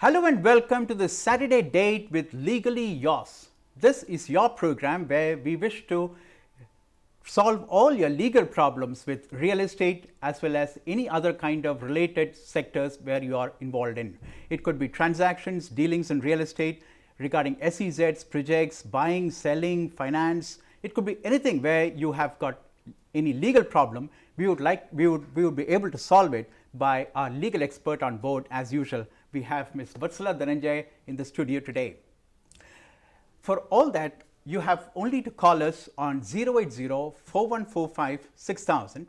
Hello and welcome to the Saturday Date with Legally Yours. This is your program where we wish to solve all your legal problems with real estate as well as any other kind of related sectors where you are involved in. It could be transactions, dealings in real estate regarding SEZs, projects, buying, selling, finance. It could be anything where you have got any legal problem. We would be able to solve it by our legal expert on board as usual. We have Ms. Vatsala Dhananjay in the studio today. For all that, you have only to call us on 080-4145-6000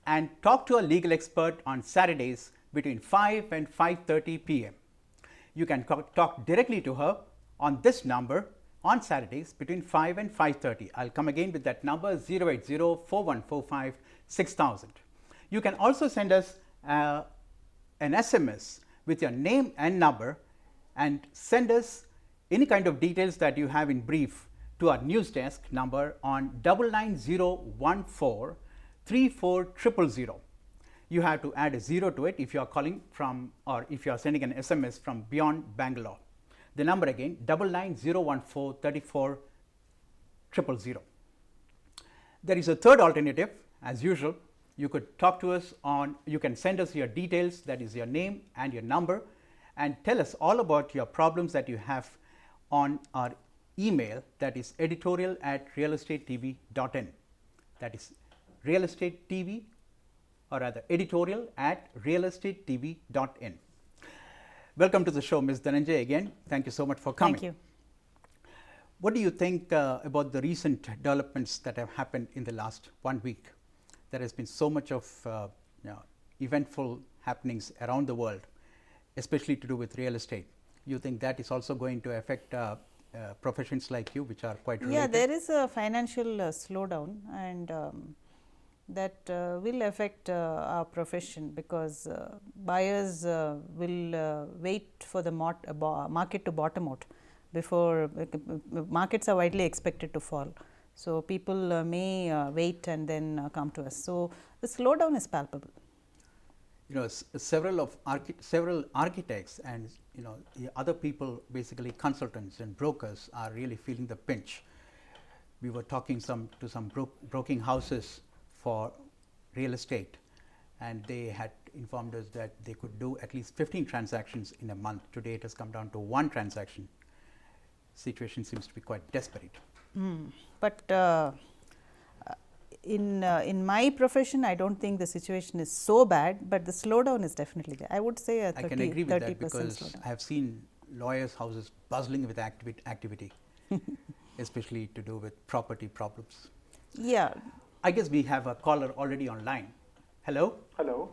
and talk to a legal expert on Saturdays between 5 and 5:30 p.m. You can talk directly to her on this number on Saturdays between 5 and 5:30. I'll come again with that number 080-4145-6000. You can also send us an SMS with your name and number and send us any kind of details that you have in brief to our news desk number on 99014-34000. You have to add a 0 to it if you are calling from or if you are sending an SMS from beyond Bangalore. The number again 99014-34000. There is a third alternative as usual. You could talk to us on, you can send us your details, that is your name and your number, and tell us all about your problems that you have on our email, that is editorial@realestatetv.in. That is realestatetv or rather editorial@realestatetv.in. Welcome to the show, Ms. Dhananjay again. Thank you so much for coming. Thank you. What do you think about the recent developments that have happened in the last 1 week? There has been so much of eventful happenings around the world, especially to do with real estate. You think that is also going to affect professions like you, which are quite related? Yeah, there is a financial slowdown, and that will affect our profession because buyers will wait for the market to bottom out before markets are widely expected to fall. So, people may wait and then come to us. So, the slowdown is palpable. You know, several architects and other people, basically consultants and brokers, are really feeling the pinch. We were talking to some broking houses for real estate, and they had informed us that they could do at least 15 transactions in a month. Today it has come down to 1 transaction. Situation seems to be quite desperate. But in my profession, I don't think the situation is so bad, but the slowdown is definitely there. I would say a 30% slowdown. I can agree with that because I have seen lawyers' houses bustling with activity, especially to do with property problems. Yeah. I guess we have a caller already online. Hello? Hello.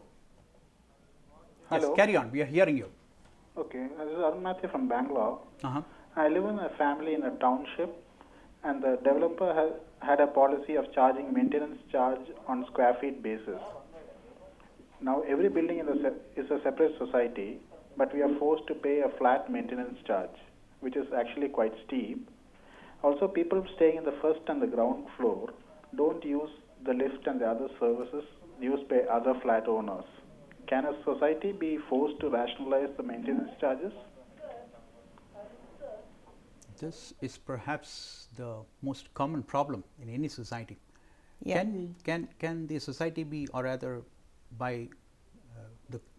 Yes, Hello. carry on. We are hearing you. Okay, this is Arun Mathur from Bangalore. Uh-huh. I live in a family in a township, and the developer had a policy of charging maintenance charge on square feet basis. Now, every building is a separate society, but we are forced to pay a flat maintenance charge, which is actually quite steep. Also, people staying in the first and the ground floor don't use the lift and the other services used by other flat owners. Can a society be forced to rationalize the maintenance charges? This is perhaps the most common problem in any society. Yeah. Can the society be, or rather by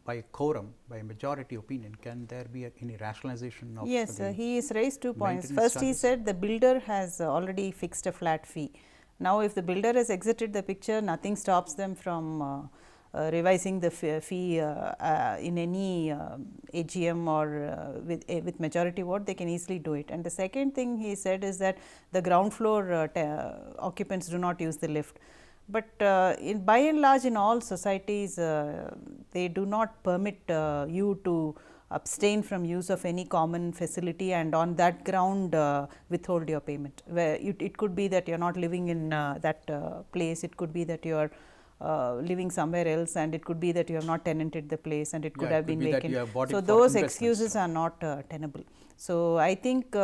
by quorum, by a majority opinion, can there be any rationalization of? Yes, he has raised 2 points. maintenance First, he charges? said the builder has already fixed a flat fee. Now, if the builder has exited the picture, nothing stops them from revising the fee in any AGM or with majority vote. They can easily do it. And the second thing he said is that the ground floor occupants do not use the lift. But by and large in all societies, they do not permit you to abstain from use of any common facility, and on that ground withhold your payment. Where it could be that you are not living in that place, it could be that you are living somewhere else, and it could be that you have not tenanted the place and it could have been vacant. So, those excuses are not tenable. So, I think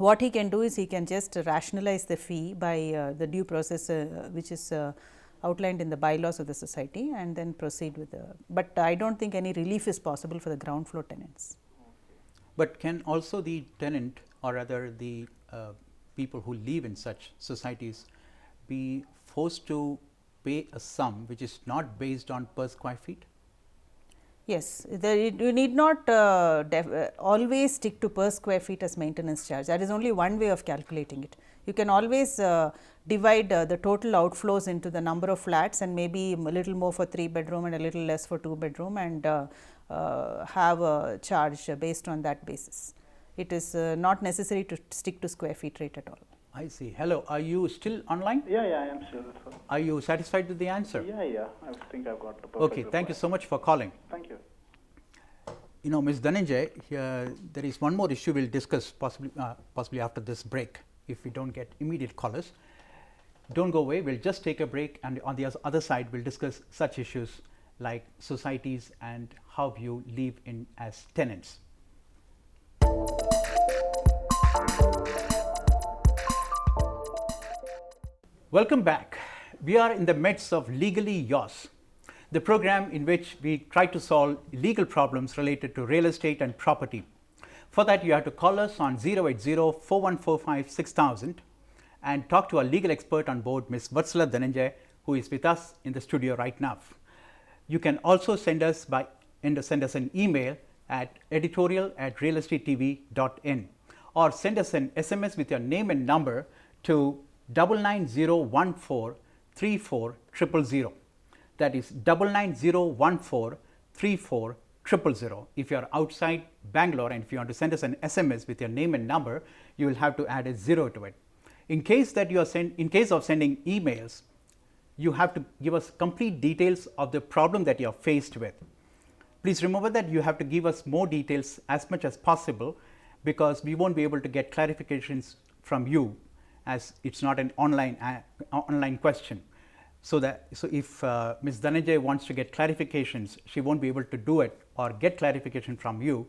what he can do is he can just rationalize the fee by the due process which is outlined in the bylaws of the society, and then proceed with the, but I don't think any relief is possible for the ground floor tenants. But can also the tenant, or rather the people who live in such societies, be forced to pay a sum which is not based on per square feet? Yes, you need not always stick to per square feet as maintenance charge. That is only one way of calculating it. You can always divide the total outflows into the number of flats, and maybe a little more for 3 bedroom and a little less for 2 bedroom, and have a charge based on that basis. It is not necessary to stick to square feet rate at all. I see. Hello, are you still online? Yeah, I am still. Sir. Are you satisfied with the answer? Yeah, I think I've got the perfect Okay, thank you so much for calling. Thank you. You know, Ms. Dhananjay, there is one more issue we'll discuss possibly after this break, if we don't get immediate callers. Don't go away, we'll just take a break, and on the other side we'll discuss such issues like societies and how you live in as tenants. Welcome back. We are in the midst of Legally Yours, the program in which we try to solve legal problems related to real estate and property. For that, you have to call us on 080-4145-6000 and talk to our legal expert on board, Ms. Vatsala Dhananjay, who is with us in the studio right now. You can also send us an email at editorial@realestatetv.in, or send us an SMS with your name and number to 99014340000. That is 99014340000. If you are outside Bangalore and if you want to send us an SMS with your name and number, you will have to add a 0 to it. In case of sending emails, you have to give us complete details of the problem that you are faced with. Please remember that you have to give us more details as much as possible, because we won't be able to get clarifications from you, as it's not an online question. So if Ms. Dhananjay wants to get clarifications, she won't be able to do it or get clarification from you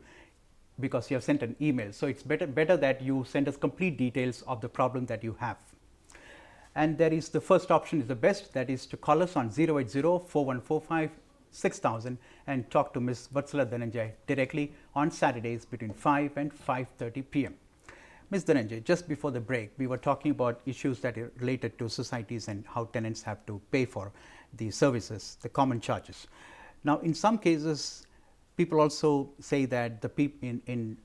because you have sent an email. So it's better that you send us complete details of the problem that you have. And there is the first option is the best, that is to call us on 080-4145-6000 and talk to Ms. Vatsala Dhananjay directly on Saturdays between 5 and 5:30 p.m. Ms. Dhananjay, just before the break, we were talking about issues that are related to societies and how tenants have to pay for the services, the common charges. Now, in some cases, people also say that the people in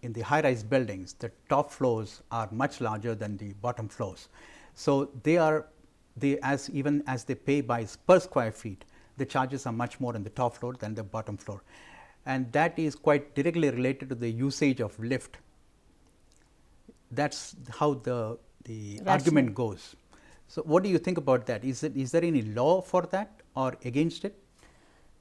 the high-rise buildings, the top floors are much larger than the bottom floors. So even as they pay by per square feet, the charges are much more on the top floor than the bottom floor, and that is quite directly related to the usage of lift. That's how the argument goes. So, what do you think about that? Is there any law for that or against it?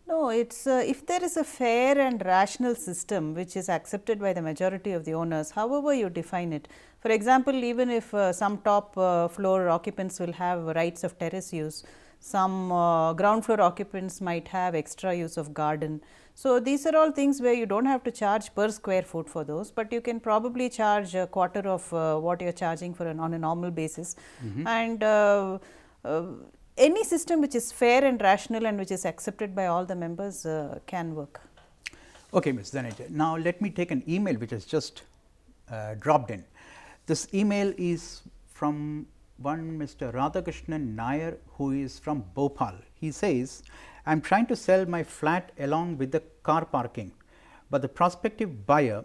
No, it's if there is a fair and rational system which is accepted by the majority of the owners, however you define it. For example, even if some top floor occupants will have rights of terrace use, some ground floor occupants might have extra use of garden. So, these are all things where you do not have to charge per square foot for those, but you can probably charge a quarter of what you are charging for on a normal basis. And any system which is fair and rational and which is accepted by all the members can work. Okay, Ms. Dhananjay. Now, let me take an email which has just dropped in. This email is from one Mr. Radhakrishnan Nair, who is from Bhopal. He says, I am trying to sell my flat along with the car parking, but the prospective buyer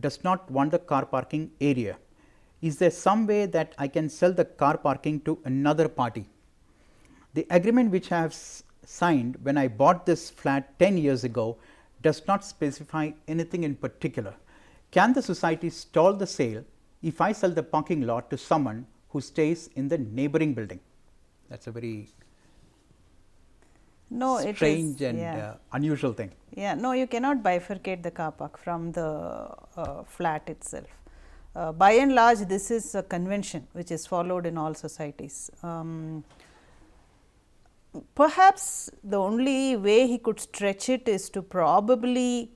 does not want the car parking area. Is there some way that I can sell the car parking to another party? The agreement which I have signed when I bought this flat 10 years ago does not specify anything in particular. Can the society stall the sale if I sell the parking lot to someone who stays in the neighboring building? That's a very strange and unusual thing. Yeah, no, you cannot bifurcate the car park from the flat itself. By and large, this is a convention which is followed in all societies. Perhaps the only way he could stretch it is to probably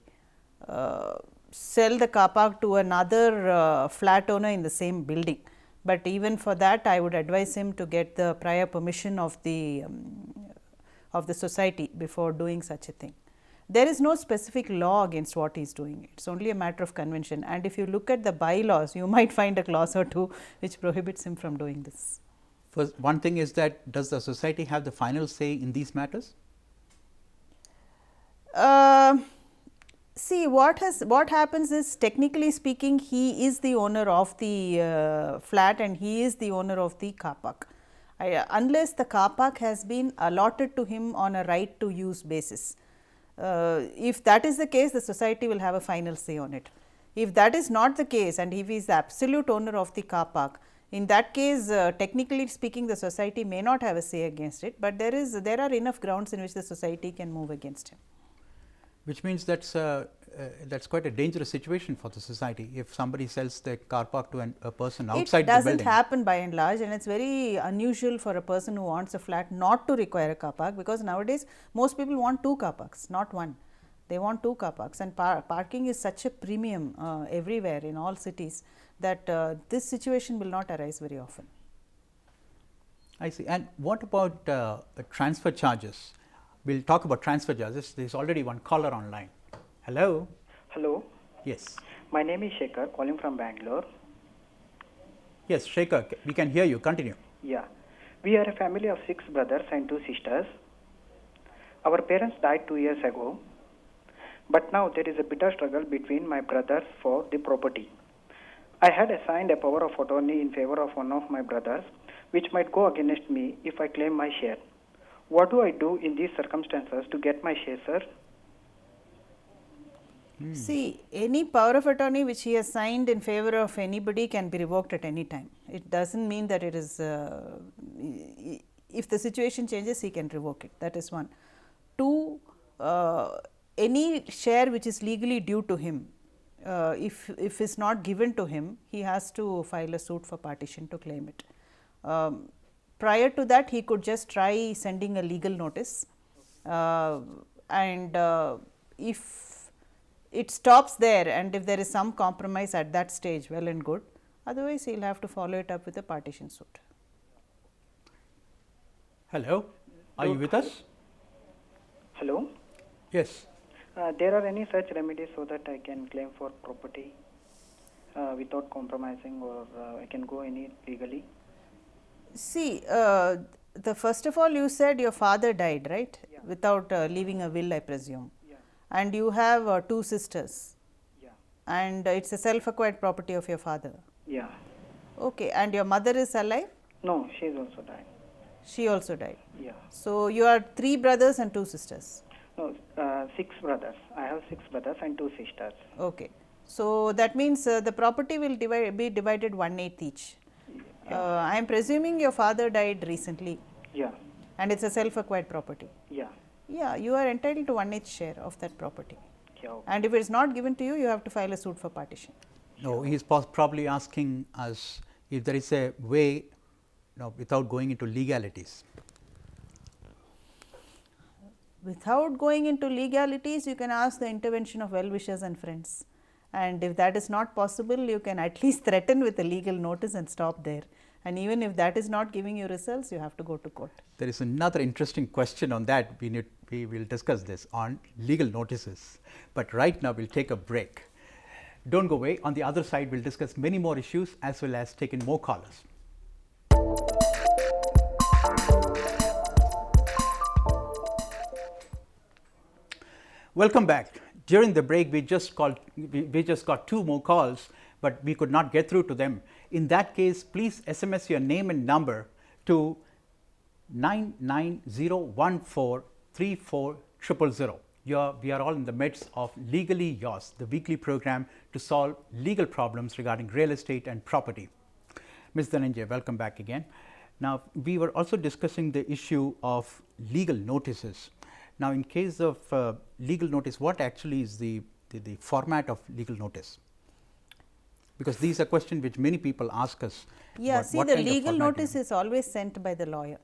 sell the car park to another flat owner in the same building. But even for that, I would advise him to get the prior permission of the society before doing such a thing. there is no specific law against what he is doing. It is only a matter of convention, and if you look at the bylaws, you might find a clause or two which prohibits him from doing this. First, one thing is that does the society have the final say in these matters? See, what happens is, technically speaking, he is the owner of the flat and he is the owner of the car park. Unless the car park has been allotted to him on a right to use basis. If that is the case, the society will have a final say on it. If that is not the case, and if he is the absolute owner of the car park, in that case, technically speaking, the society may not have a say against it, but there are enough grounds in which the society can move against him. Which means that's quite a dangerous situation for the society if somebody sells their car park to a person outside the building. It doesn't happen by and large, and it is very unusual for a person who wants a flat not to require a car park, because nowadays most people want 2 car parks, not 1. They want 2 car parks, and parking is such a premium everywhere in all cities that this situation will not arise very often. I see. And what about transfer charges? We will talk about transfer charges. There is already one caller online. Hello. Hello. Yes. My name is Shekhar, calling from Bangalore. Yes, Shekhar, we can hear you. Continue. Yeah. We are a family of 6 brothers and 2 sisters. Our parents died 2 years ago. But now there is a bitter struggle between my brothers for the property. I had assigned a power of attorney in favor of one of my brothers, which might go against me if I claim my share. What do I do in these circumstances to get my share, sir? See, any power of attorney which he has signed in favor of anybody can be revoked at any time. It does not mean that it is, if the situation changes, he can revoke it. That is one. 2, any share which is legally due to him, if it is not given to him, he has to file a suit for partition to claim it. Prior to that, he could just try sending a legal notice, and if it stops there, and if there is some compromise at that stage, well and good. Otherwise, he will have to follow it up with a partition suit. Hello, are you with us? Hello. Yes. There are any such remedies so that I can claim for property without compromising, or I can go any legally? See, the first of all, you said your father died, right? Yeah. Without leaving a will, I presume. Yeah. And you have 2 sisters. Yeah. And it is a self-acquired property of your father. Yeah. Okay. And your mother is alive? No, she is also died. She also died. Yeah. So, you are 3 brothers and 2 sisters. No, 6 brothers. I have 6 brothers and 2 sisters. Okay. So, that means the property will be divided 1/8 each. I am presuming your father died recently. Yeah. And it is a self-acquired property. Yeah. Yeah, you are entitled to 1/8 share of that property. Yeah. Okay. And if it is not given to you, you have to file a suit for partition. No, he is probably asking us if there is a way, without going into legalities. Without going into legalities, you can ask the intervention of well-wishers and friends. And if that is not possible, you can at least threaten with a legal notice and stop there. And even if that is not giving you results, you have to go to court. There is another interesting question on that. We will discuss this on legal notices. But right now, we will take a break. Don't go away. On the other side, we will discuss many more issues as well as take in more callers. Welcome back. During the break, we just got 2 more calls, but we could not get through to them. In that case, please SMS your name and number to 99014340000. We are all in the midst of Legally Yours, the weekly program to solve legal problems regarding real estate and property. Ms. Dhananjay, welcome back again. Now, we were also discussing the issue of legal notices. Now, in case of legal notice, what actually is the format of legal notice? Because these are questions which many people ask us. Yeah, see, the legal notice is always sent by the lawyer.